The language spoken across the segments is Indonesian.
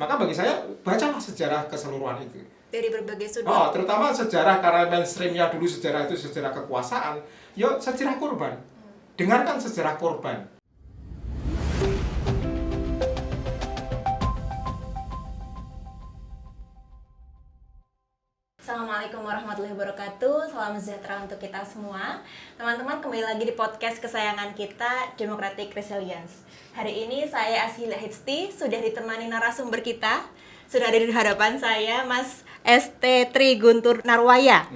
Maka bagi saya bacalah sejarah keseluruhan itu. Dari berbagai sudut. Terutama sejarah, karena mainstreamnya dulu sejarah itu sejarah kekuasaan. Yuk sejarah korban. Dengarkan sejarah korban. Assalamualaikum warahmatullahi wabarakatuh. Salam sejahtera untuk kita semua. Teman-teman, kembali lagi di podcast kesayangan kita, Democratic Resilience. Hari ini saya Ashila Hitsti, sudah ditemani narasumber kita. Sudah ada di hadapan saya Mas ST Tri Guntur Narwaya.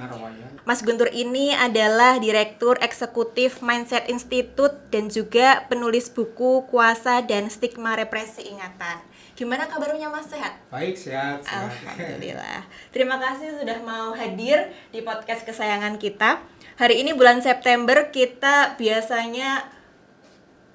Mas Guntur ini adalah Direktur Eksekutif Mindset Institute dan juga penulis buku Kuasa dan Stigma Represi Ingatan. Gimana kabarnya Mas, sehat? Baik, sehat. Alhamdulillah. Terima kasih sudah mau hadir di podcast kesayangan kita. Hari ini bulan September, kita biasanya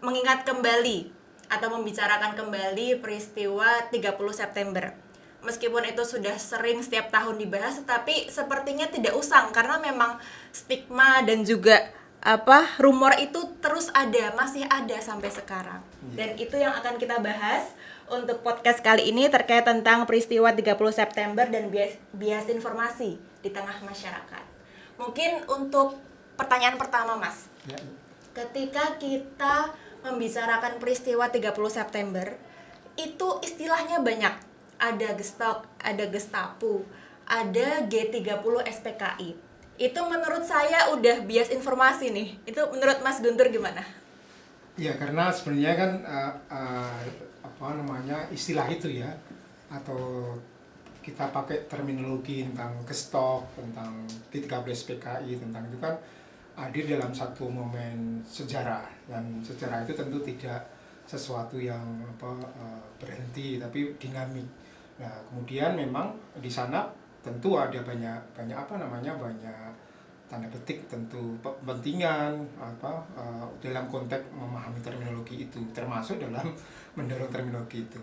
mengingat kembali atau membicarakan kembali peristiwa 30 September. Meskipun itu sudah sering setiap tahun dibahas, tetapi sepertinya tidak usang karena memang stigma dan juga rumor itu terus ada, masih ada sampai sekarang. Dan itu yang akan kita bahas untuk podcast kali ini terkait tentang peristiwa 30 September dan bias informasi di tengah masyarakat. Mungkin untuk pertanyaan pertama, Mas. Ya. Ketika kita membicarakan peristiwa 30 September, itu istilahnya banyak. Ada Gestok, ada Gestapu, ada G30 SPKI. Itu menurut saya udah bias informasi nih. Itu menurut Mas Guntur gimana? Ya, karena sebenarnya kan istilah itu ya, atau kita pakai terminologi tentang Gestok, tentang G30 SPKI, tentang itu kan hadir dalam satu momen sejarah, dan sejarah itu tentu tidak sesuatu yang berhenti, tapi dinamik. Nah, kemudian memang di sana tentu ada banyak tanda petik, tentu kepentingan dalam konteks memahami terminologi itu, termasuk dalam mendorong terminologi itu.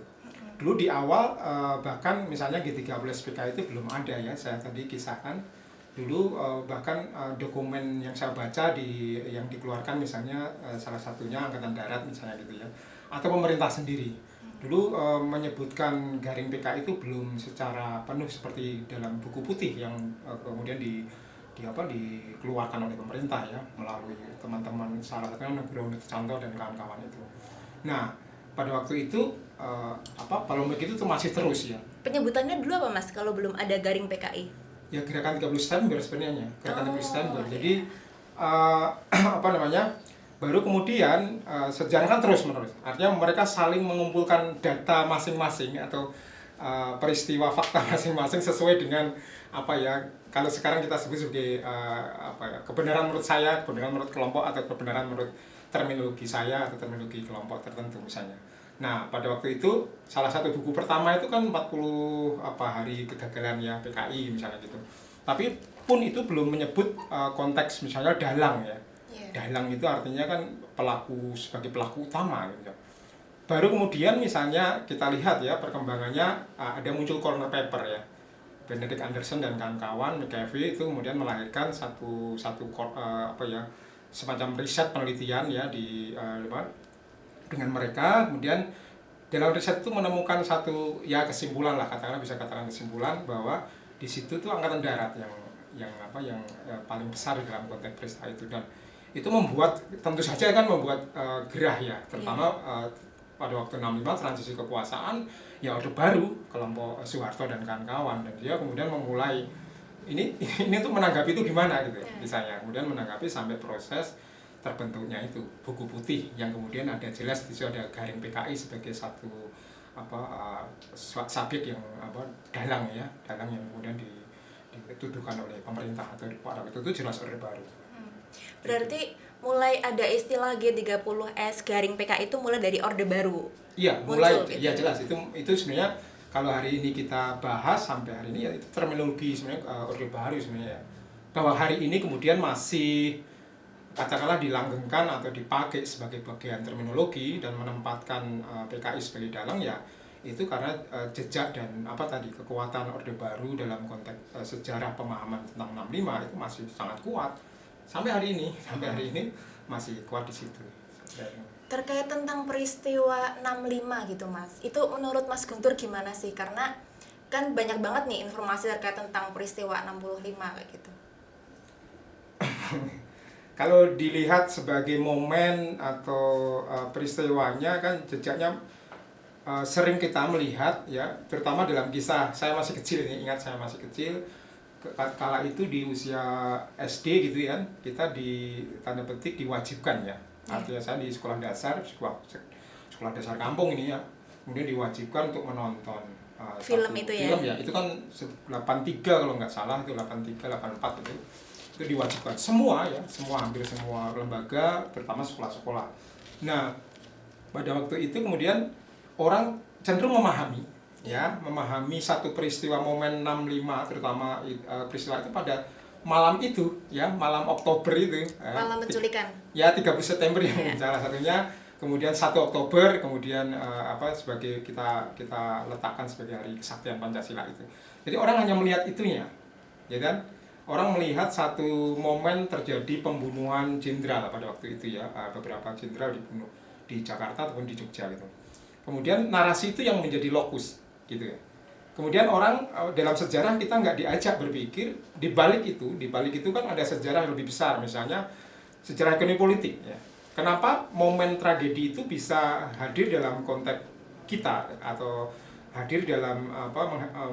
Dulu di awal bahkan misalnya G30 SPK itu belum ada ya, saya tadi kisahkan dulu, bahkan dokumen yang saya baca yang dikeluarkan misalnya salah satunya Angkatan Darat misalnya gitu ya, atau pemerintah sendiri dulu menyebutkan garing PKI itu belum secara penuh seperti dalam buku putih yang kemudian dikeluarkan oleh pemerintah ya, melalui teman-teman salah satunya Nugroho Nurcanto dan kawan-kawan itu. Nah, pada waktu itu polemik itu masih terus ya. Penyebutannya dulu apa, Mas, kalau belum ada garing PKI? Ya, gerakan 30 September sebenarnya, gerakan 30 September. Jadi baru kemudian sejarah kan terus menerus. Artinya mereka saling mengumpulkan data masing-masing atau peristiwa fakta masing-masing sesuai dengan kalau sekarang kita sebut sebagai kebenaran menurut saya, kebenaran menurut kelompok, atau kebenaran menurut terminologi saya atau terminologi kelompok tertentu misalnya. Nah, pada waktu itu salah satu buku pertama itu kan 40 hari kegagalan ya PKI misalnya gitu. Tapi pun itu belum menyebut konteks misalnya dalang ya. Dalang itu artinya kan sebagai pelaku utama gitu. Baru kemudian misalnya kita lihat ya perkembangannya, ada muncul corner paper ya. Benedict Anderson dan kawan-kawan McAfee itu kemudian melahirkan satu semacam riset penelitian ya dengan mereka. Kemudian dalam riset itu menemukan satu kesimpulan lah, bisa katakan kesimpulan bahwa di situ tuh Angkatan Darat yang paling besar dalam konteks peristiwa itu, dan itu tentu saja membuat gerah ya, terutama pada waktu 65 transisi kekuasaan ya, Orde Baru, kelompok Soeharto dan kawan-kawan, dan dia kemudian memulai ini untuk menanggapi itu gimana gitu misalnya, kemudian menanggapi sampai proses terbentuknya itu buku putih yang kemudian ada jelas di situ ada garing PKI sebagai satu subjek yang dalang yang kemudian dituduhkan oleh pemerintah atau pada waktu itu jelas Orde Baru. Berarti mulai ada istilah G30S garing PKI itu mulai dari Orde Baru. Iya, mulai gitu. Ya jelas itu sebenarnya kalau hari ini kita bahas sampai hari ini ya itu terminologi sebenarnya Orde Baru sebenarnya ya. Bahwa hari ini kemudian masih katakanlah dilanggengkan atau dipakai sebagai bagian terminologi dan menempatkan PKI sebagai dalang ya, itu karena jejak dan kekuatan Orde Baru dalam konteks sejarah pemahaman tentang 65 itu masih sangat kuat sampai hari ini masih kuat di situ. Terkait tentang peristiwa 65 gitu Mas, itu menurut Mas Guntur gimana sih? Karena kan banyak banget nih informasi terkait tentang peristiwa 65 kayak gitu. Kalau dilihat sebagai momen atau peristiwanya kan jejaknya sering kita melihat ya, terutama dalam kisah saya masih kecil ini, ingat saya masih kecil kala itu di usia SD gitu ya, kita di tanda petik diwajibkan ya. Artinya saya di sekolah dasar, sekolah dasar kampung ini ya, kemudian diwajibkan untuk menonton Film satu itu ya? film ya. Itu kan 83 kalau nggak salah, itu 83 84 itu diwajibkan semua ya, hampir semua lembaga, terutama sekolah-sekolah. Nah, pada waktu itu kemudian orang cenderung memahami satu peristiwa momen 65, terutama peristiwa itu pada malam itu ya, malam Oktober itu, Malam penculikan. ya 30 September yang salah satunya, kemudian 1 Oktober kemudian sebagai kita letakkan sebagai hari kesaktian Pancasila itu. Jadi orang hanya melihat itunya, ya kan? Orang melihat satu momen terjadi pembunuhan jenderal pada waktu itu ya, beberapa jenderal dibunuh di Jakarta ataupun di Jogja gitu. Kemudian narasi itu yang menjadi lokus gitu ya. Kemudian orang dalam sejarah kita nggak diajak berpikir di balik itu kan ada sejarah yang lebih besar, misalnya sejarah ekonomi politik ya. Kenapa momen tragedi itu bisa hadir dalam konteks kita atau hadir dalam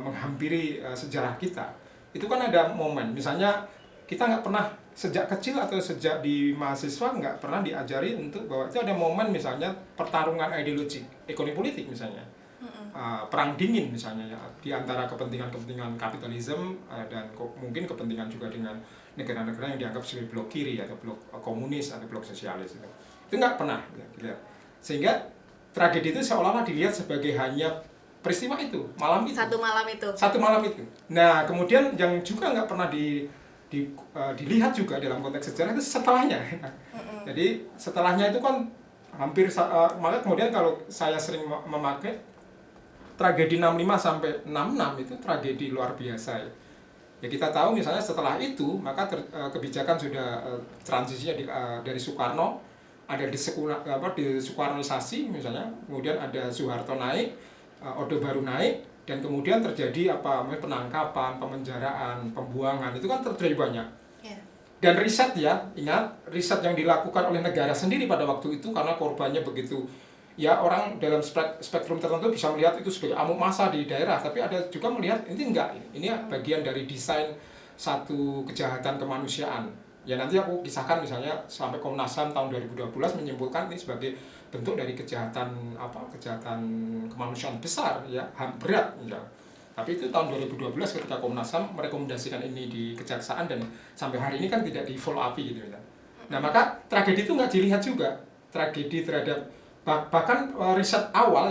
menghampiri sejarah kita? Itu kan ada momen, misalnya kita nggak pernah sejak kecil atau sejak di mahasiswa nggak pernah diajari untuk bahwa itu ada momen misalnya pertarungan ideologi ekonomi politik misalnya, perang dingin misalnya ya, di antara kepentingan kapitalisme dan mungkin kepentingan juga dengan negara-negara yang dianggap sebagai blok kiri atau blok komunis atau blok sosialis itu nggak pernah ya, dilihat. Sehingga tragedi itu seolah-olah dilihat sebagai hanya peristiwa itu, malam itu. Satu malam itu. Nah, kemudian yang juga nggak pernah dilihat juga dalam konteks sejarah itu setelahnya. Jadi setelahnya itu kan hampir, maka kemudian kalau saya sering memakai tragedi 65 sampai 66 itu tragedi luar biasa ya. Ya kita tahu misalnya setelah itu maka kebijakan sudah transisinya dari Soekarno, ada di Soekarnoisasi misalnya, kemudian ada Soeharto naik, Orde Baru naik, dan kemudian terjadi penangkapan, pemenjaraan, pembuangan, itu kan terjadi banyak. Dan riset ya, ingat riset yang dilakukan oleh negara sendiri pada waktu itu karena korbannya begitu ya, orang dalam spektrum tertentu bisa melihat itu sebagai amuk massa di daerah, tapi ada juga melihat ini enggak, ini bagian dari desain satu kejahatan kemanusiaan. Ya nanti aku kisahkan misalnya sampai Komnas HAM tahun 2012 menyimpulkan ini sebagai bentuk dari kejahatan kemanusiaan besar ya, HAM berat ya. Tapi itu tahun 2012 ketika Komnas HAM merekomendasikan ini di kejaksaan dan sampai hari ini kan tidak di follow up gitu ya. Nah, maka tragedi itu nggak dilihat juga. Tragedi terhadap bahkan riset awal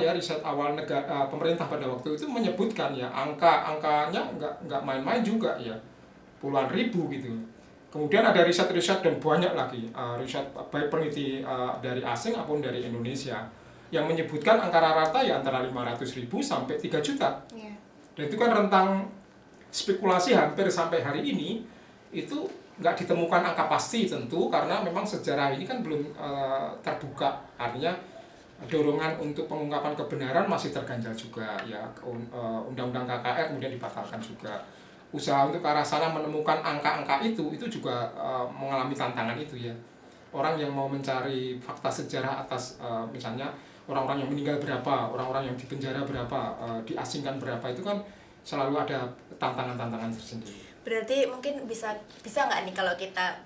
negara, pemerintah pada waktu itu menyebutkan ya angkanya nggak main-main juga ya, puluhan ribu gitu. Kemudian ada riset-riset dan banyak lagi riset baik peneliti dari asing maupun dari Indonesia yang menyebutkan angka rata ya antara 500.000 sampai 3 juta. Dan itu kan rentang spekulasi hampir sampai hari ini itu nggak ditemukan angka pasti tentu, karena memang sejarah ini kan belum terbuka. Artinya dorongan untuk pengungkapan kebenaran masih terganjal juga ya, undang-undang KKR kemudian dibatalkan juga. Usaha untuk ke arah sana menemukan angka-angka itu juga mengalami tantangan itu ya. Orang yang mau mencari fakta sejarah atas misalnya orang-orang yang meninggal berapa, orang-orang yang dipenjara berapa, diasingkan berapa, itu kan selalu ada tantangan-tantangan tersendiri. Berarti mungkin bisa nggak nih kalau kita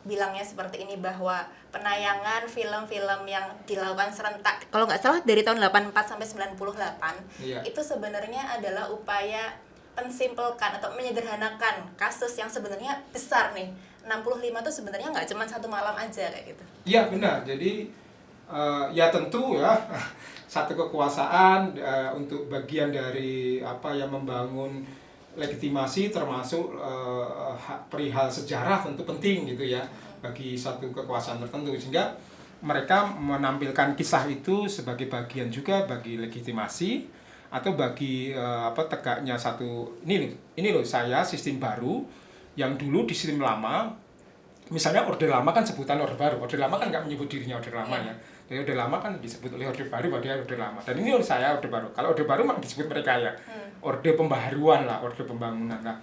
bilangnya seperti ini, bahwa penayangan film-film yang dilakukan serentak, kalau nggak salah dari tahun 84 sampai 98, itu sebenarnya adalah upaya mensimpelkan atau menyederhanakan kasus yang sebenarnya besar nih. 65 itu sebenarnya nggak cuma satu malam aja kayak gitu. Iya benar, jadi ya tentu ya satu kekuasaan untuk bagian dari membangun legitimasi, termasuk perihal sejarah tentu penting gitu ya bagi satu kekuasaan tertentu, sehingga mereka menampilkan kisah itu sebagai bagian juga bagi legitimasi atau bagi tegaknya satu ini loh saya sistem baru yang dulu di sistem lama. Misalnya Orde Lama kan sebutan Orde Baru. Orde Lama kan nggak menyebut dirinya Orde Lama ya. Dari Orde Lama kan disebut oleh Orde Baru bahwa dia Orde Lama. Dan ini oleh saya Orde Baru. Kalau Orde Baru mah disebut mereka ya Orde Pembaharuan lah, Orde Pembangunan. Nah,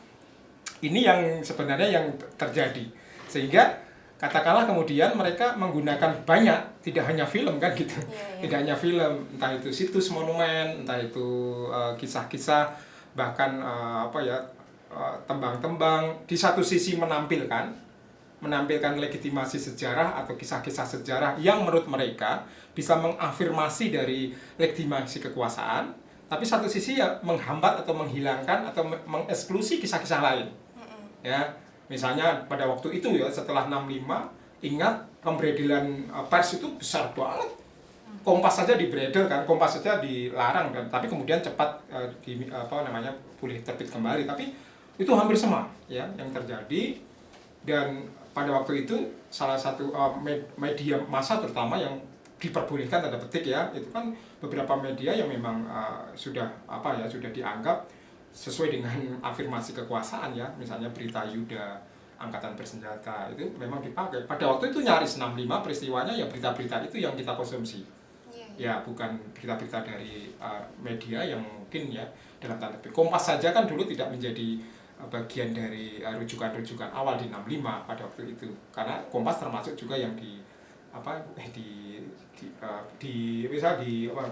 ini yang sebenarnya yang terjadi. Sehingga katakanlah kemudian mereka menggunakan banyak, tidak hanya film kan gitu. Tidak hanya film, entah itu situs monumen, entah itu kisah-kisah, bahkan tembang-tembang. Di satu sisi menampilkan legitimasi sejarah atau kisah-kisah sejarah yang menurut mereka bisa mengafirmasi dari legitimasi kekuasaan, tapi satu sisi ya menghambat atau menghilangkan atau mengeksklusi kisah-kisah lain. Ya, misalnya pada waktu itu ya setelah 65, ingat pemberedelan pers itu besar banget. Kompas saja dibredel kan, Kompas saja dilarang kan, tapi kemudian cepat boleh terbit kembali. Tapi itu hampir sama ya yang terjadi. Dan pada waktu itu salah satu media massa terutama yang diperbolehkan tanda petik ya, itu kan beberapa media yang memang sudah dianggap sesuai dengan afirmasi kekuasaan ya, misalnya Berita Yuda, Angkatan Bersenjata, itu memang dipakai. Pada waktu itu nyaris 65 peristiwanya ya berita-berita itu yang kita konsumsi. Ya, bukan berita-berita dari media yang mungkin ya dalam tanda petik. Kompas saja kan dulu tidak menjadi bagian dari rujukan-rujukan awal di 65 pada waktu itu. Karena Kompas termasuk juga yang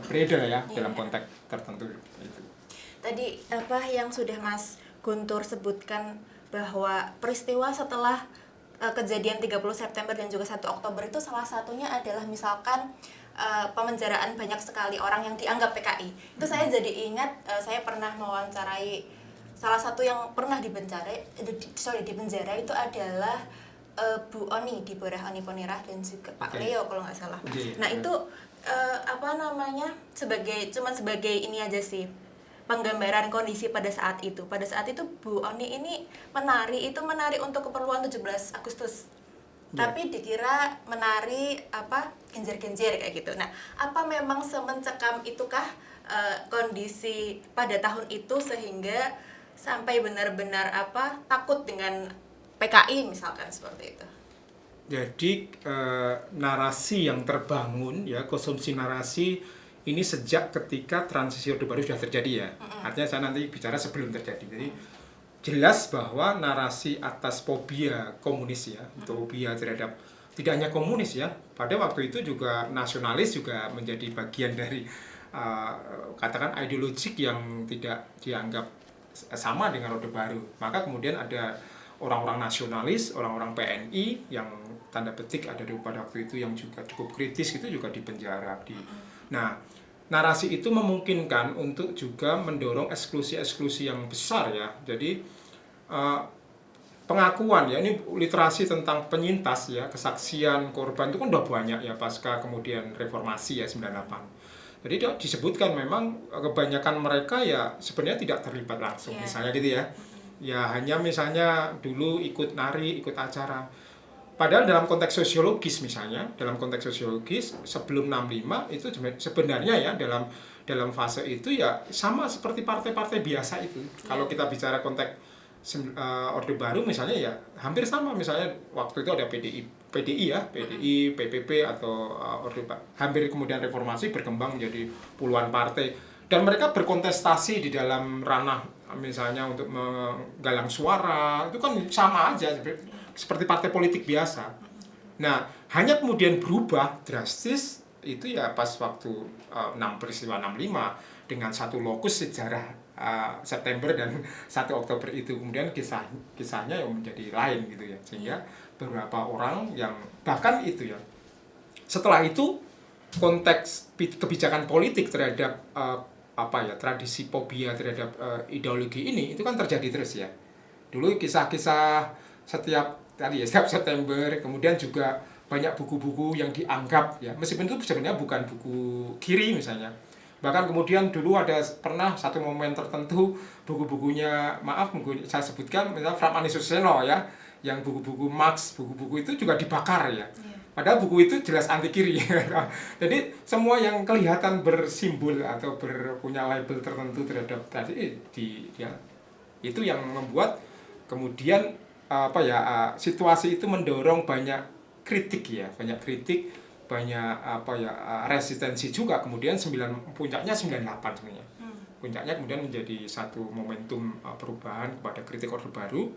beredar ya dalam konteks tertentu itu. Tadi yang sudah Mas Guntur sebutkan bahwa peristiwa setelah kejadian 30 September dan juga 1 Oktober itu salah satunya adalah misalkan pemenjaraan banyak sekali orang yang dianggap PKI. Itu saya jadi ingat, saya pernah mewawancarai salah satu yang pernah di penjara itu adalah Bu Oni di Borah Oni Ponirah dan juga Pak Leo kalau nggak salah. Nah itu sebagai ini aja sih, penggambaran kondisi pada saat itu. Pada saat itu Bu Oni ini menari untuk keperluan 17 Agustus. Tapi dikira menari genjer-genjer kayak gitu. Nah, apa memang semencekam itukah kondisi pada tahun itu sehingga sampai benar-benar takut dengan PKI misalkan seperti itu? Jadi narasi yang terbangun ya, konsumsi narasi ini sejak ketika transisi Orde Baru sudah terjadi ya. Artinya saya nanti bicara sebelum terjadi. Jadi jelas bahwa narasi atas fobia komunis ya, fobia terhadap tidak hanya komunis ya, pada waktu itu juga nasionalis juga menjadi bagian dari katakan ideologik yang tidak dianggap sama dengan Orde Baru. Maka kemudian ada orang-orang nasionalis, orang-orang PNI yang tanda petik ada pada waktu itu yang juga cukup kritis itu juga dipenjara. Nah, narasi itu memungkinkan untuk juga mendorong eksklusi-eksklusi yang besar ya. Jadi pengakuan ya, ini literasi tentang penyintas ya, kesaksian korban itu kan udah banyak ya pasca kemudian reformasi ya 98. Jadi disebutkan memang kebanyakan mereka ya sebenarnya tidak terlibat langsung misalnya gitu ya. Ya hanya misalnya dulu ikut nari, ikut acara. Padahal dalam konteks sosiologis misalnya, sebelum 65 itu sebenarnya ya dalam fase itu ya sama seperti partai-partai biasa itu. Kalau kita bicara konteks Orde Baru misalnya ya hampir sama, misalnya waktu itu ada PDI, PPP atau Orde Baru. Hampir kemudian reformasi berkembang menjadi puluhan partai dan mereka berkontestasi di dalam ranah misalnya untuk menggalang suara, itu kan sama aja seperti partai politik biasa. Nah, hanya kemudian berubah drastis itu ya pas waktu peristiwa 65 dengan satu lokus sejarah September dan 1 Oktober itu, kemudian kisahnya yang menjadi lain gitu ya, sehingga beberapa orang yang bahkan itu ya setelah itu konteks kebijakan politik terhadap tradisi fobia terhadap ideologi ini itu kan terjadi terus ya. Dulu kisah-kisah setiap September, kemudian juga banyak buku-buku yang dianggap ya, meskipun itu sebenarnya bukan buku kiri misalnya. Bahkan kemudian dulu ada pernah satu momen tertentu buku-bukunya, saya sebutkan misalnya Frantmani Suseno ya, yang buku-buku Marx, buku-buku itu juga dibakar ya. Padahal buku itu jelas anti kiri. Jadi semua yang kelihatan bersimbol atau punya label tertentu terhadap itu yang membuat kemudian situasi itu mendorong banyak kritik resistensi juga, kemudian puncaknya 98 sebenarnya. Puncaknya kemudian menjadi satu momentum perubahan kepada kritik Orde Baru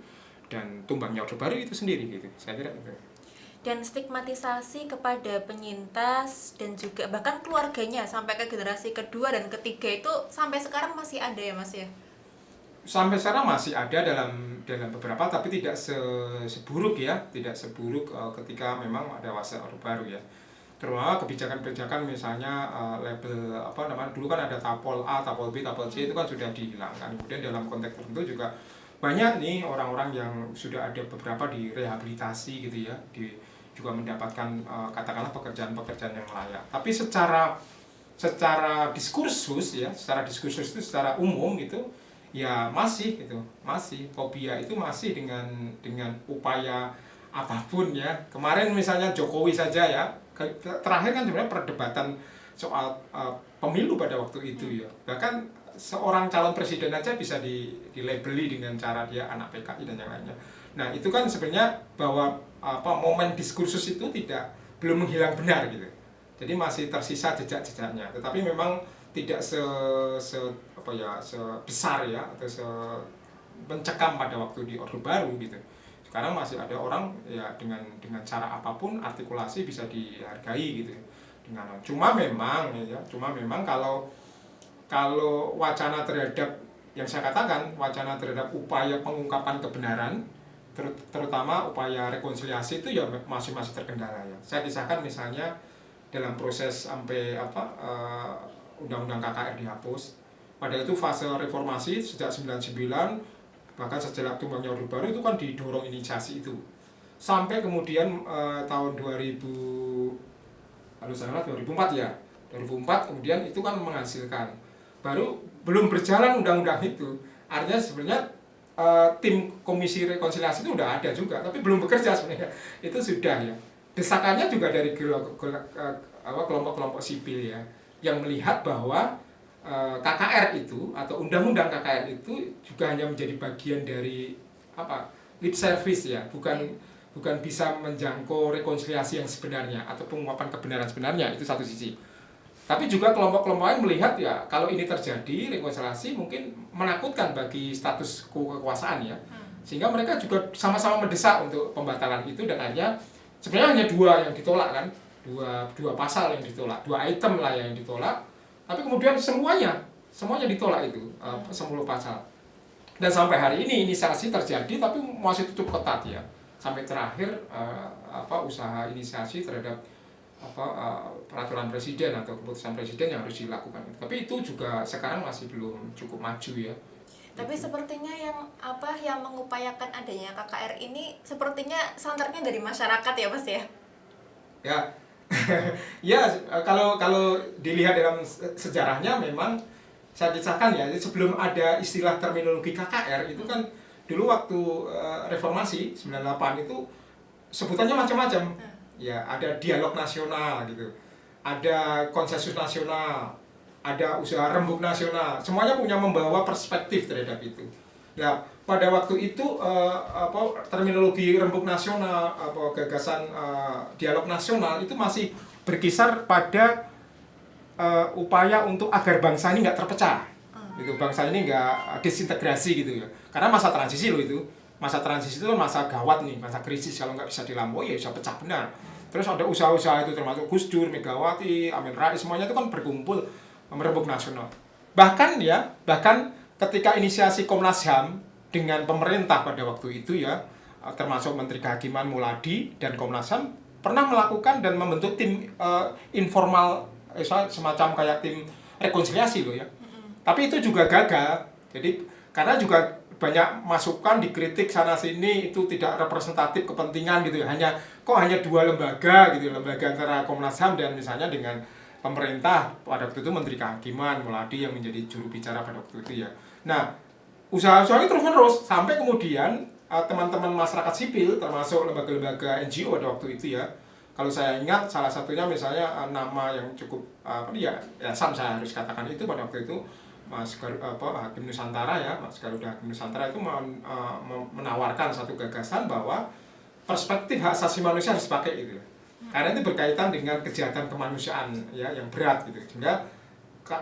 dan tumbangnya Orde Baru itu sendiri gitu. Saya kira itu. Dan stigmatisasi kepada penyintas dan juga bahkan keluarganya sampai ke generasi kedua dan ketiga itu sampai sekarang masih ada ya Mas ya? Sampai sekarang masih ada dalam beberapa, tapi tidak seburuk ya, tidak seburuk ketika memang ada masa Orde Baru ya. Terutama kebijakan-kebijakan misalnya label dulu kan ada tapol A, tapol B, tapol C itu kan sudah dihilangkan. Kemudian dalam konteks tertentu juga banyak nih orang-orang yang sudah ada beberapa di rehabilitasi gitu ya, juga mendapatkan katakanlah pekerjaan-pekerjaan yang layak. Tapi secara diskursus ya, secara diskursus itu secara umum gitu ya masih fobia itu masih dengan upaya apapun ya. Kemarin misalnya Jokowi saja ya, terakhir kan sebenarnya perdebatan soal pemilu pada waktu itu ya. Bahkan seorang calon presiden aja bisa dilabeli dengan cara dia anak PKI dan yang lainnya. Nah, itu kan sebenarnya bahwa momen diskursus itu belum menghilang benar gitu. Jadi masih tersisa jejak-jejaknya. Tetapi memang tidak sebesar ya atau mencekam pada waktu di Orde Baru gitu. Sekarang masih ada orang ya dengan cara apapun artikulasi bisa dihargai gitu. Cuma memang kalau wacana terhadap yang saya katakan, wacana terhadap upaya pengungkapan kebenaran, terutama upaya rekonsiliasi itu ya masih terkendala ya. Saya kisahkan misalnya dalam proses sampai undang-undang KKR dihapus. Pada itu fase reformasi sejak 99, bahkan sejak tumbangnya Orde Baru itu kan didorong inisiasi itu. Sampai kemudian tahun 2004 ya. 2004 kemudian itu kan menghasilkan. Baru belum berjalan undang-undang itu. Artinya sebenarnya tim komisi rekonsiliasi itu udah ada juga, tapi belum bekerja sebenarnya. Itu sudah ya. Desakannya juga dari kelompok-kelompok sipil ya, yang melihat bahwa KKR itu atau undang-undang KKR itu juga hanya menjadi bagian dari lip service ya, bukan bisa menjangkau rekonsiliasi yang sebenarnya atau pengungkapan kebenaran sebenarnya, itu satu sisi. Tapi juga kelompok-kelompok lain melihat ya, kalau ini terjadi rekonsiliasi mungkin menakutkan bagi status kekuasaan ya, sehingga mereka juga sama-sama mendesak untuk pembatalan itu. Dan akhirnya sebenarnya hanya dua yang ditolak kan, dua pasal yang ditolak, 2 item lah yang ditolak. Tapi kemudian semuanya ditolak itu 10 pasal. Dan sampai hari ini inisiasi terjadi tapi masih cukup ketat ya. Sampai terakhir usaha inisiasi terhadap peraturan presiden atau keputusan presiden yang harus dilakukan. Tapi itu juga sekarang masih belum cukup maju ya. Tapi sepertinya yang mengupayakan adanya KKR ini sepertinya santernya dari masyarakat ya Mas ya? Ya. Ya, kalau dilihat dalam sejarahnya memang saya kisahkan ya, sebelum ada istilah terminologi KKR itu kan dulu waktu reformasi 98 itu sebutannya macam-macam. Ya, ada dialog nasional gitu. Ada konsensus nasional, ada usaha rembuk nasional. Semuanya punya membawa perspektif terhadap itu. Ya, pada waktu itu terminologi rembuk nasional, gagasan dialog nasional itu masih berkisar pada upaya untuk agar bangsa ini nggak terpecah, gitu. Bangsa ini nggak disintegrasi gitu ya. Karena masa transisi loh itu, masa transisi itu masa gawat nih, masa krisis, kalau nggak bisa dilampaui ya bisa pecah benar. Terus ada usaha-usaha itu termasuk Gus Dur, Megawati, Amin Rais, semuanya itu kan berkumpul merembuk nasional. Bahkan ketika inisiasi Komnas HAM dengan pemerintah pada waktu itu ya, termasuk Menteri Kehakiman Muladi dan Komnas HAM pernah melakukan dan membentuk tim informal, semacam kayak tim rekonsiliasi loh ya. Tapi itu juga gagal. Jadi karena juga banyak masukan dikritik sana sini, itu tidak representatif kepentingan gitu ya. Hanya 2 lembaga gitu, lembaga antara Komnas HAM dan misalnya dengan pemerintah pada waktu itu Menteri Kehakiman Muladi yang menjadi juru bicara pada waktu itu ya. Nah, usaha-usaha ini terus-menerus sampai kemudian teman-teman masyarakat sipil termasuk lembaga-lembaga NGO pada waktu itu ya. Kalau saya ingat salah satunya misalnya nama yang cukup Sam saya harus katakan itu pada waktu itu Hakim Nusantara ya, Mas Garuda Hakim Nusantara itu menawarkan satu gagasan bahwa perspektif hak asasi manusia harus dipakai itu. Karena itu berkaitan dengan kejahatan kemanusiaan ya yang berat gitu. Sehingga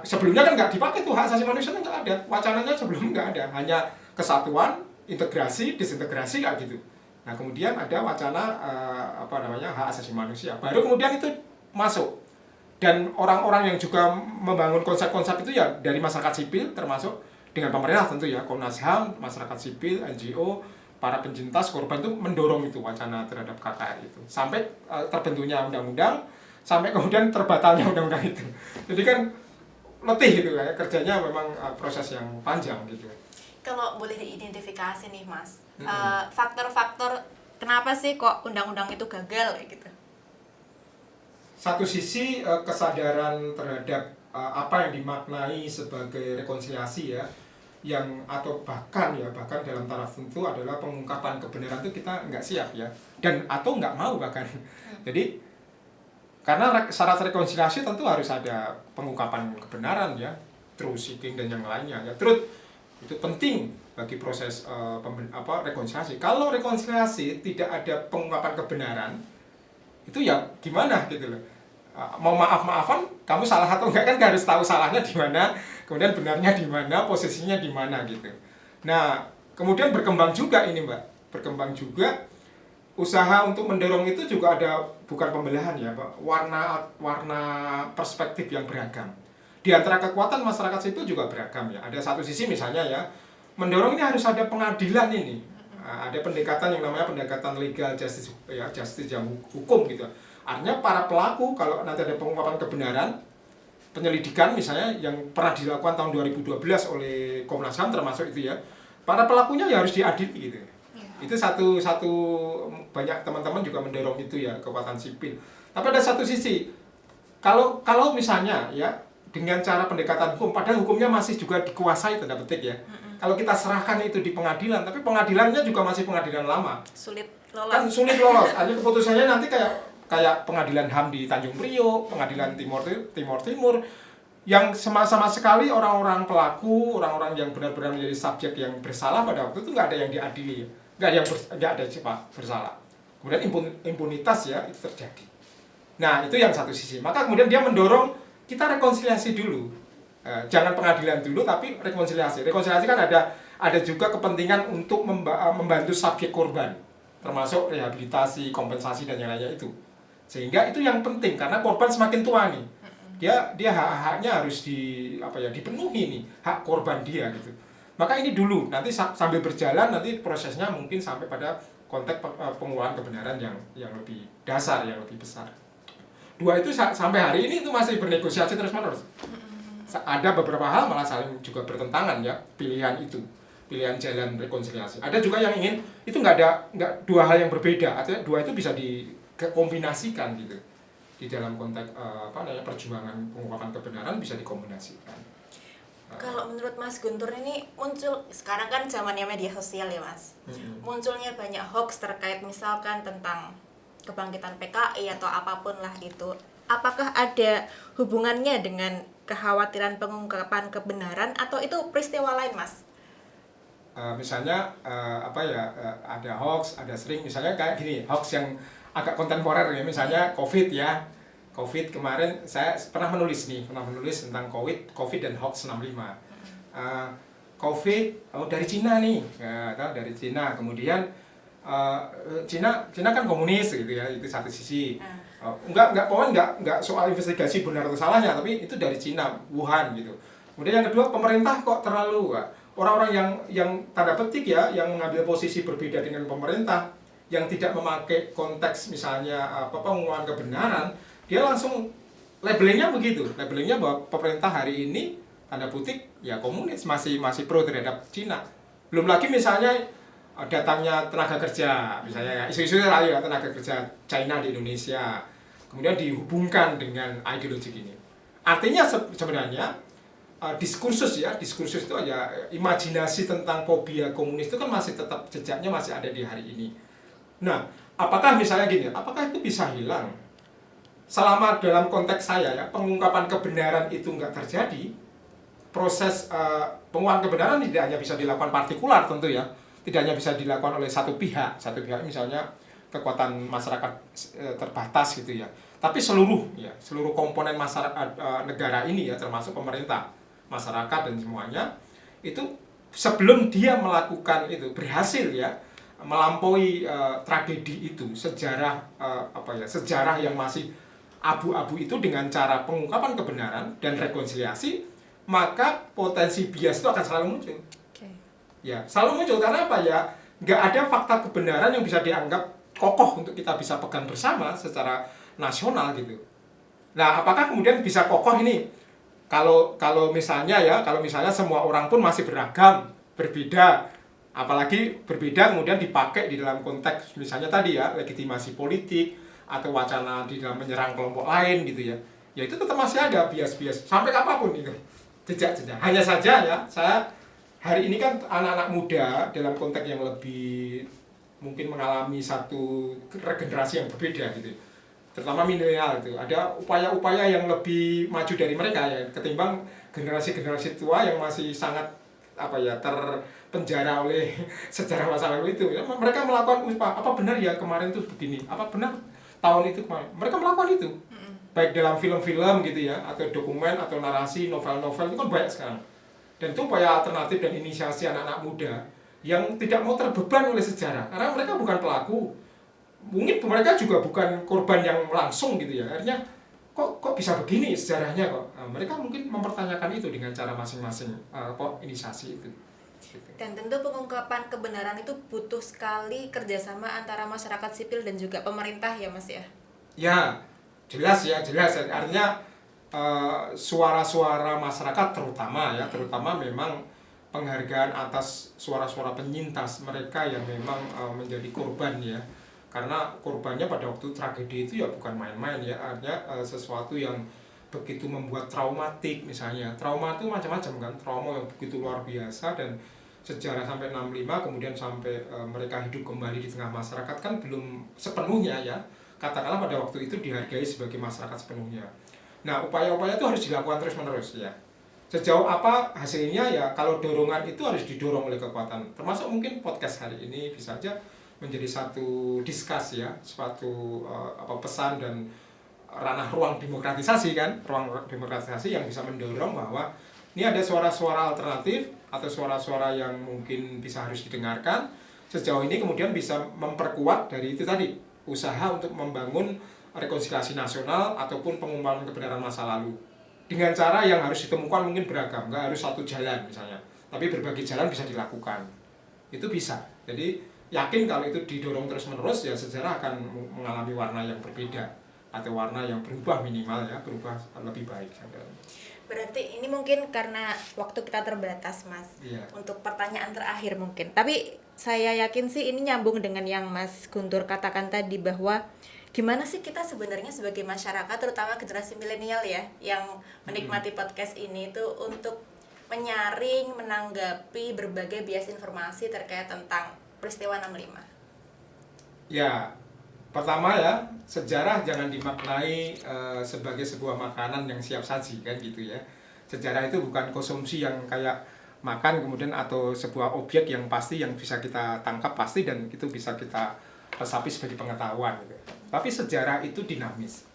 sebelumnya kan nggak dipakai tuh hak asasi manusia, itu nggak ada, wacananya sebelum nggak ada, hanya kesatuan, integrasi, disintegrasi kayak gitu. Nah kemudian ada wacana hak asasi manusia, baru kemudian itu masuk. Dan orang-orang yang juga membangun konsep-konsep itu ya dari masyarakat sipil, termasuk dengan pemerintah tentu ya, Komnas HAM, masyarakat sipil, NGO, para pencintas korban itu mendorong itu wacana terhadap KKR itu sampai terbentuknya undang-undang, sampai kemudian terbatalnya undang-undang itu. Jadi kan letih gitu ya, kerjanya memang proses yang panjang gitu. Kalau boleh diidentifikasi nih Mas, faktor-faktor kenapa sih kok undang-undang itu gagal kayak gitu? Satu sisi kesadaran terhadap apa yang dimaknai sebagai rekonsiliasi ya, yang atau bahkan dalam taraf tentu adalah pengungkapan kebenaran itu kita nggak siap ya, dan atau nggak mau bahkan. Jadi karena syarat rekonsiliasi tentu harus ada pengungkapan kebenaran ya, truth seeking dan yang lainnya ya. Truth itu penting bagi proses rekonsiliasi. Kalau rekonsiliasi tidak ada pengungkapan kebenaran, itu ya gimana gitu loh. Mau maaf-maafan, kamu salah atau enggak kan harus tahu salahnya di mana, kemudian benarnya di mana, posisinya di mana gitu. Nah, kemudian berkembang juga ini Mbak, berkembang juga usaha untuk mendorong itu juga ada bukan pembelahan ya, Pak, warna perspektif yang beragam. Di antara kekuatan masyarakat sipil juga beragam ya. Ada satu sisi misalnya ya, mendorong ini harus ada pengadilan ini. Ada pendekatan yang namanya pendekatan legal justice ya, justice yang hukum gitu. Artinya para pelaku kalau nanti ada pengungkapan kebenaran, penyelidikan misalnya yang pernah dilakukan tahun 2012 oleh Komnas HAM termasuk itu ya, para pelakunya ya harus diadili gitu. Itu satu banyak teman-teman juga mendorong itu ya, kekuatan sipil. Tapi ada satu sisi, kalau misalnya ya dengan cara pendekatan hukum, padahal hukumnya masih juga dikuasai tanda petik ya. Kalau kita serahkan itu di pengadilan, tapi pengadilannya juga masih pengadilan lama. Sulit lolos. Kan sulit lolos. Hanya keputusannya nanti kayak pengadilan HAM di Tanjung Priok, pengadilan Timur, yang sama sekali orang-orang pelaku, orang-orang yang benar-benar menjadi subjek yang bersalah pada waktu itu nggak ada yang diadili, nggak ada cepat bersalah. Kemudian impunitas ya itu terjadi. Nah itu yang satu sisi. Maka kemudian dia mendorong kita rekonsiliasi dulu. Jangan pengadilan dulu, tapi rekonsiliasi. Rekonsiliasi kan ada juga kepentingan untuk membantu subjek korban, termasuk rehabilitasi, kompensasi dan yang lainnya itu. Sehingga itu yang penting karena korban semakin tua nih, dia hak-haknya harus dipenuhi nih, hak korban dia gitu. Maka ini dulu, nanti sambil berjalan nanti prosesnya mungkin sampai pada konteks penguatan kebenaran yang lebih dasar, yang lebih besar. Dua itu sampai hari ini itu masih bernegosiasi terus-menerus. Ada beberapa hal malah saling juga bertentangan ya, pilihan jalan rekonsiliasi. Ada juga yang ingin itu nggak dua hal yang berbeda, artinya dua itu bisa dikombinasikan gitu. Di dalam konteks perjuangan pengungkapan kebenaran bisa dikombinasikan. Kalau menurut Mas Guntur ini muncul, sekarang kan zamannya media sosial ya Mas, munculnya banyak hoax terkait misalkan tentang kebangkitan PKI atau apapun lah itu. Apakah ada hubungannya dengan kekhawatiran pengungkapan kebenaran atau itu peristiwa lain Mas? Misalnya ada hoax, ada sering misalnya kayak gini, hoax yang agak kontemporer ya, misalnya COVID ya. COVID kemarin saya pernah menulis tentang COVID dan hoax 65. COVID dari Cina nih, dari Cina. Kemudian Cina kan komunis gitu ya, itu satu sisi. Enggak soal investigasi benar atau salahnya, tapi itu dari Cina, Wuhan gitu. Kemudian yang kedua, pemerintah kok terlalu orang-orang yang tanda petik ya, yang mengambil posisi berbeda dengan pemerintah, yang tidak memakai konteks misalnya pengumuman kebenaran, dia langsung labelingnya begitu, labelingnya bahwa pemerintah hari ini tanda petik ya komunis, masih pro terhadap Cina. Belum lagi misalnya datangnya tenaga kerja, misalnya isu-isu ya tenaga kerja China di Indonesia, kemudian dihubungkan dengan ideologi ini. Artinya sebenarnya diskursus itu ya, imajinasi tentang fobia komunis itu kan masih tetap jejaknya masih ada di hari ini. Nah, apakah misalnya gini, apakah itu bisa hilang? Selama dalam konteks saya ya, pengungkapan kebenaran itu nggak terjadi, proses pengungkapan kebenaran tidak hanya bisa dilakukan partikular tentu ya, tidak hanya bisa dilakukan oleh satu pihak misalnya kekuatan masyarakat terbatas gitu ya. Tapi seluruh komponen masyarakat negara ini ya, termasuk pemerintah, masyarakat dan semuanya itu sebelum dia melakukan itu berhasil ya melampaui tragedi itu, sejarah sejarah yang masih abu-abu itu dengan cara pengungkapan kebenaran dan rekonsiliasi, maka potensi bias itu akan selalu muncul. Ya, selalu muncul karena apa ya? Nggak ada fakta kebenaran yang bisa dianggap kokoh untuk kita bisa pegang bersama secara nasional gitu. Nah, apakah kemudian bisa kokoh ini? Kalau misalnya semua orang pun masih beragam, berbeda, apalagi berbeda kemudian dipakai di dalam konteks misalnya tadi ya legitimasi politik atau wacana di dalam menyerang kelompok lain gitu ya. Ya itu tetap masih ada bias-bias sampai apapun itu. Jejak-jejak. Hanya saja ya, saya hari ini kan anak-anak muda dalam konteks yang lebih mungkin mengalami satu regenerasi yang berbeda gitu. Terutama milenial itu. Ada upaya-upaya yang lebih maju dari mereka ya ketimbang generasi-generasi tua yang masih sangat terpenjara oleh sejarah masa lalu itu. Ya, mereka melakukan apa benar ya kemarin itu begini? Apa benar tahun itu kemarin? Mereka melakukan itu. Baik dalam film-film gitu ya, atau dokumen atau narasi, novel-novel itu kan banyak sekarang. Dan itu upaya alternatif dan inisiasi anak-anak muda yang tidak mau terbeban oleh sejarah karena mereka bukan pelaku, mungkin mereka juga bukan korban yang langsung gitu ya. Akhirnya kok bisa begini sejarahnya kok. Nah, mereka mungkin mempertanyakan itu dengan cara masing-masing inisiasi itu. Dan tentu pengungkapan kebenaran itu butuh sekali kerjasama antara masyarakat sipil dan juga pemerintah ya Mas ya. Ya jelas. Artinya suara-suara masyarakat terutama memang penghargaan atas suara-suara penyintas mereka yang memang menjadi korban ya, karena korbannya pada waktu tragedi itu ya bukan main-main ya, artinya sesuatu yang begitu membuat traumatik. Misalnya trauma itu macam-macam kan, trauma yang begitu luar biasa dan sejarah sampai 65 kemudian sampai mereka hidup kembali di tengah masyarakat kan belum sepenuhnya ya, katakanlah pada waktu itu dihargai sebagai masyarakat sepenuhnya. Nah, upaya-upaya itu harus dilakukan terus-menerus ya. Sejauh apa hasilnya ya, kalau dorongan itu harus didorong oleh kekuatan. Termasuk mungkin podcast hari ini bisa saja menjadi satu diskusi ya, suatu pesan dan ranah ruang demokratisasi kan, ruang demokratisasi yang bisa mendorong bahwa ini ada suara-suara alternatif atau suara-suara yang mungkin bisa harus didengarkan. Sejauh ini kemudian bisa memperkuat dari itu tadi, usaha untuk membangun rekonsiliasi nasional ataupun pengumpulan kebenaran masa lalu dengan cara yang harus ditemukan mungkin beragam, nggak harus satu jalan misalnya, tapi berbagai jalan bisa dilakukan, itu bisa. Jadi yakin kalau itu didorong terus menerus ya sejarah akan mengalami warna yang berbeda atau warna yang berubah minimal ya, berubah lebih baik. Berarti ini mungkin karena waktu kita terbatas Mas. Iya. Untuk pertanyaan terakhir mungkin, tapi saya yakin sih ini nyambung dengan yang Mas Guntur katakan tadi, bahwa gimana sih kita sebenarnya sebagai masyarakat, terutama generasi milenial ya, yang menikmati podcast ini itu untuk menyaring, menanggapi berbagai bias informasi terkait tentang peristiwa 65. Ya, pertama ya, sejarah jangan dimaknai sebagai sebuah makanan yang siap saji kan gitu ya. Sejarah itu bukan konsumsi yang kayak makan kemudian atau sebuah objek yang pasti yang bisa kita tangkap pasti dan itu bisa kita resapi sebagai pengetahuan gitu. Tapi sejarah itu dinamis.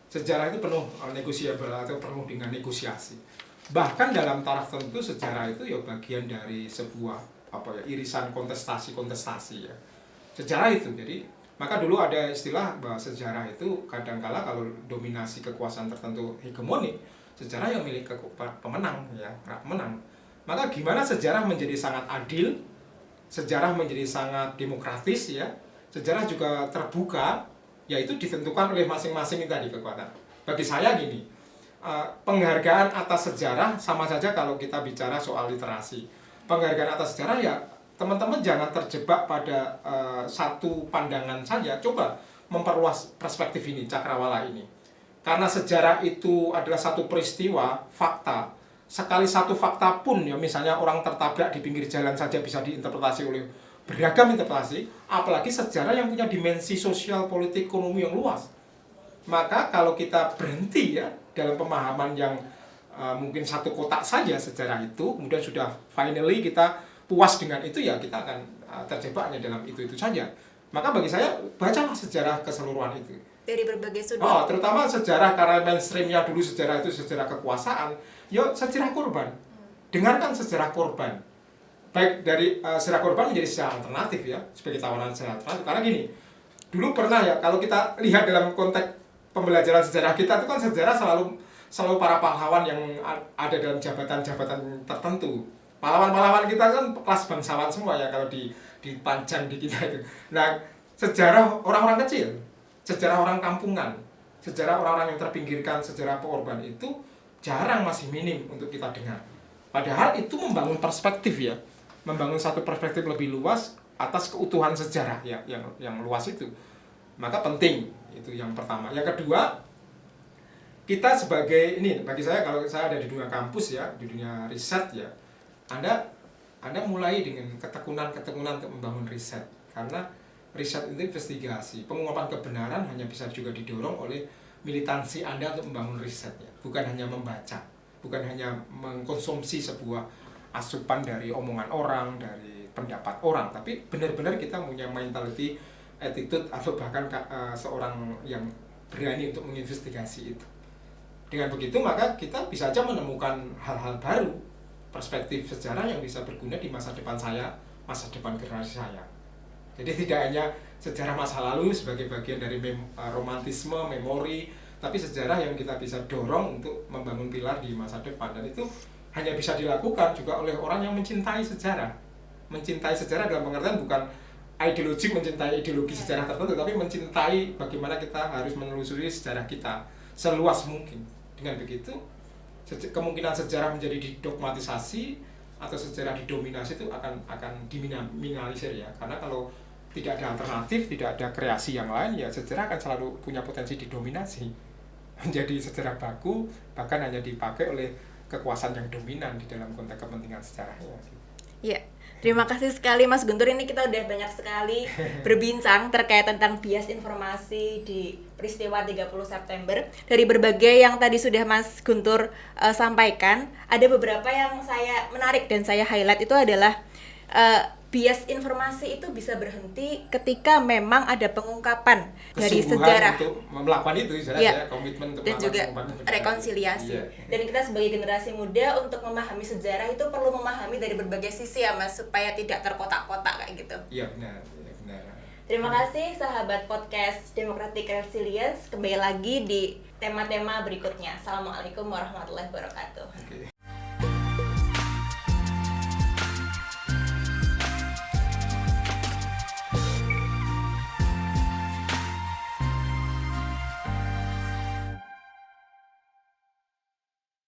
Sejarah itu penuh negosiable atau penuh dengan negosiasi. Bahkan dalam taraf tertentu sejarah itu ya bagian dari sebuah irisan kontestasi ya. Sejarah itu. Jadi maka dulu ada istilah bahwa sejarah itu kadangkala kalau dominasi kekuasaan tertentu hegemonik, sejarah yang milik pemenang ya, pemenang. Maka gimana sejarah menjadi sangat adil, sejarah menjadi sangat demokratis ya. Sejarah juga terbuka, yaitu ditentukan oleh masing-masing tadi kekuatan. Bagi saya gini, penghargaan atas sejarah sama saja kalau kita bicara soal literasi. Penghargaan atas sejarah ya teman-teman jangan terjebak pada satu pandangan saja. Coba memperluas perspektif ini, cakrawala ini. Karena sejarah itu adalah satu peristiwa, fakta. Sekali satu fakta pun ya, misalnya orang tertabrak di pinggir jalan saja bisa diinterpretasi oleh beragam interpretasi, apalagi sejarah yang punya dimensi sosial, politik, ekonomi yang luas. Maka kalau kita berhenti ya dalam pemahaman yang mungkin satu kotak saja sejarah itu, kemudian sudah finally kita puas dengan itu ya kita akan terjebaknya dalam itu saja. Maka bagi saya bacalah sejarah keseluruhan itu. Dari berbagai sudut. Terutama sejarah, karena mainstreamnya dulu sejarah itu sejarah kekuasaan. Yuk sejarah korban. Dengarkan sejarah korban. Baik dari sejarah korban menjadi sejarah alternatif ya, sebagai tawaran sejarah alternatif. Karena gini, dulu pernah ya, kalau kita lihat dalam konteks pembelajaran sejarah kita itu kan sejarah selalu para pahlawan yang ada dalam jabatan-jabatan tertentu. Pahlawan-pahlawan kita kan kelas bangsawan semua ya kalau dipanjang di kita itu. Nah, sejarah orang-orang kecil, sejarah orang kampungan, sejarah orang-orang yang terpinggirkan, sejarah korban itu jarang, masih minim untuk kita dengar. Padahal itu membangun perspektif ya, membangun satu perspektif lebih luas atas keutuhan sejarah ya, yang luas itu. Maka penting, itu yang pertama. Yang kedua, kita sebagai, ini bagi saya, kalau saya ada di dunia kampus ya, di dunia riset ya, Anda mulai dengan ketekunan untuk membangun riset. Karena riset itu investigasi, pengungkapan kebenaran hanya bisa juga didorong oleh militansi Anda untuk membangun riset ya. Bukan hanya membaca, bukan hanya mengkonsumsi sebuah asupan dari omongan orang, dari pendapat orang, tapi benar-benar kita punya mentality, attitude, atau bahkan seorang yang berani untuk menginvestigasi itu. Dengan begitu maka kita bisa saja menemukan hal-hal baru, perspektif sejarah yang bisa berguna di masa depan saya, masa depan generasi saya. Jadi tidak hanya sejarah masa lalu sebagai bagian dari romantisme, memori, tapi sejarah yang kita bisa dorong untuk membangun pilar di masa depan. Dan itu hanya bisa dilakukan juga oleh orang yang mencintai sejarah. Mencintai sejarah dalam pengertian bukan ideologi, mencintai ideologi sejarah tertentu, tapi mencintai bagaimana kita harus menelusuri sejarah kita seluas mungkin. Dengan begitu, kemungkinan sejarah menjadi didogmatisasi atau sejarah didominasi itu akan diminimalisir ya. Karena kalau tidak ada alternatif, tidak ada kreasi yang lain, ya sejarah akan selalu punya potensi didominasi, menjadi sejarah baku, bahkan hanya dipakai oleh kekuasaan yang dominan di dalam konteks kepentingan sejarahnya. Iya, terima kasih sekali Mas Guntur. Ini kita udah banyak sekali berbincang terkait tentang bias informasi di peristiwa 30 September. Dari berbagai yang tadi sudah Mas Guntur sampaikan, ada beberapa yang saya menarik dan saya highlight itu adalah bias informasi itu bisa berhenti ketika memang ada pengungkapan dari sejarah untuk melakukan itu, ya, komitmen untuk dan juga rekonsiliasi. Iya. Dan kita sebagai generasi muda untuk memahami sejarah itu perlu memahami dari berbagai sisi ya Mas, supaya tidak terkotak-kotak kayak gitu. Iya benar, ya, benar. Terima kasih sahabat podcast Democratic Resilience. Kembali lagi di tema-tema berikutnya. Assalamualaikum warahmatullahi wabarakatuh. Oke.